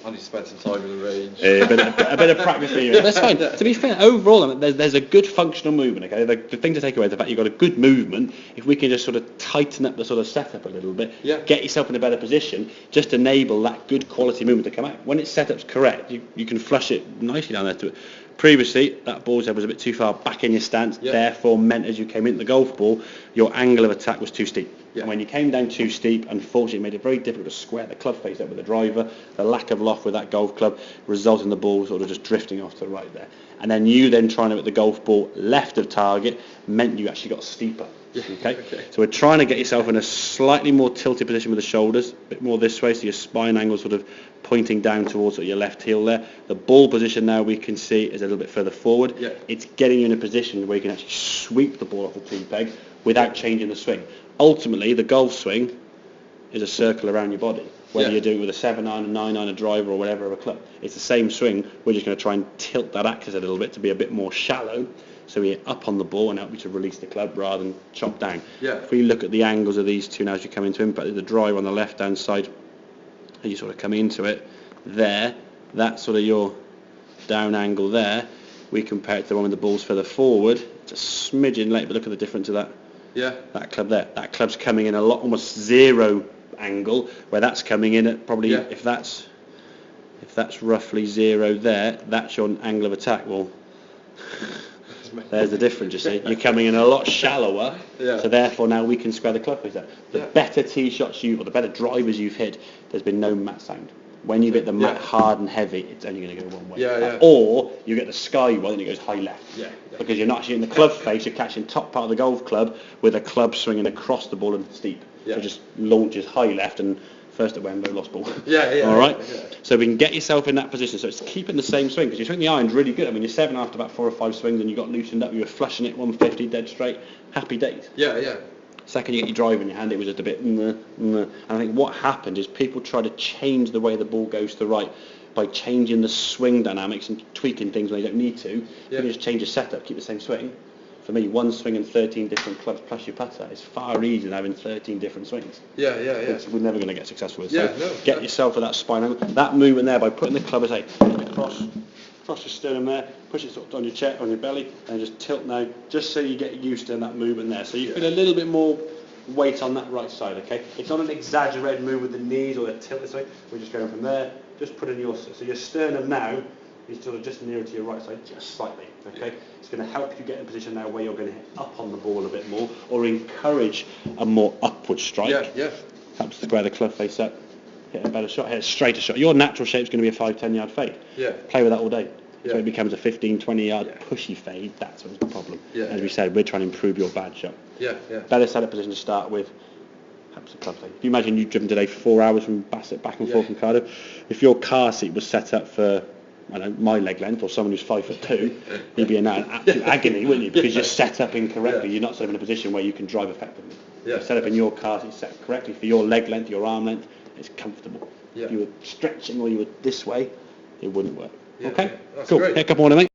I need to spend some time in the range. A bit of practice for you. That's fine. To be fair, overall, I mean, there's a good functional movement. Okay, the thing to take away is the fact you've got a good movement. If we can just sort of tighten up the sort of setup a little bit, get yourself in a better position, just enable that good quality movement to come out. When its setup's correct, you can flush it nicely down there to it. Previously, that ball's head was a bit too far back in your stance, therefore meant as you came into the golf ball, your angle of attack was too steep. And when you came down too steep, unfortunately, it made it very difficult to square the club face up with the driver. The lack of loft with that golf club resulted in the ball sort of just drifting off to the right there. And then you then trying to hit the golf ball left of target meant you actually got steeper. Okay? So we're trying to get yourself in a slightly more tilted position with the shoulders, a bit more this way, so your spine angle sort of pointing down towards your left heel there. The ball position now we can see is a little bit further forward. It's getting you in a position where you can actually sweep the ball off the tee peg without changing the swing. Ultimately, the golf swing is a circle around your body, whether you're doing it with a 7-iron, a 9-iron, a driver, or whatever of a club. It's the same swing. We're just going to try and tilt that axis a little bit to be a bit more shallow, so we're up on the ball and help you to release the club rather than chop down. If we look at the angles of these two now as you come into impact, the driver on the left-hand side, as you sort of come into it, there, that's sort of your down angle there. We compare it to the one with the ball's further forward. It's a smidgen late, but look at the difference of that. That club there. That club's coming in a lot, almost zero angle, where that's coming in at probably, if that's roughly zero there, that's your angle of attack. Well, there's the difference, you see. You're coming in a lot shallower, so therefore now we can square the club face up. The better tee shots or the better drivers you've hit, there's been no mat sound. When you get the mat hard and heavy, it's only going to go one way. Or you get the sky one and it goes high left. Because you're not actually in the club face, you're catching top part of the golf club with a club swinging across the ball and steep. So it just launches high left and first at Wembley, lost ball. All right? So we can get yourself in that position. So it's keeping the same swing, because you swing the iron's really good. I mean, you're 7 after about 4 or 5 swings and you got loosened up, you were flushing it 150 dead straight. Happy days. Second you get your drive in your hand, it was just a bit And I think what happened is people try to change the way the ball goes to the right by changing the swing dynamics and tweaking things when you don't need to. You can just change your setup, keep the same swing. For me, one swing and 13 different clubs plus your putter is far easier than having 13 different swings. We're never going to get successful with it. So get yourself with that spine angle. That movement there by putting the club as across your sternum there, push it sort of on your chest, on your belly, and just tilt now, just so you get used to that movement there. So you feel a little bit more weight on that right side, okay? It's not an exaggerated move with the knees or the tilt this way. We're just going from there, just putting your sternum now is sort of just nearer to your right side, just slightly, okay? It's going to help you get in a position now where you're going to hit up on the ball a bit more, or encourage a more upward strike. Helps to square the club face up, hit a better shot, hit a straighter shot. Your natural shape is going to be a 5-10 yard fade. Play with that all day. So it becomes a 15-20 yard pushy fade. That's what's the problem. As we said, we're trying to improve your bad shot. Better setup position to start with. Helps the club fade. If you imagine you've driven today for 4 hours from Bassett back and forth from Cardiff, if your car seat was set up for, I don't know, my leg length or someone who's 5'2", you'd be in an absolute agony, wouldn't you? Because you're set up incorrectly. You're not sort of in a position where you can drive effectively. You're set up in your car seat set correctly for your leg length, your arm length. It's comfortable. If you were stretching or you were this way, it wouldn't work. Okay, cool. Great. Hit a couple more, mate.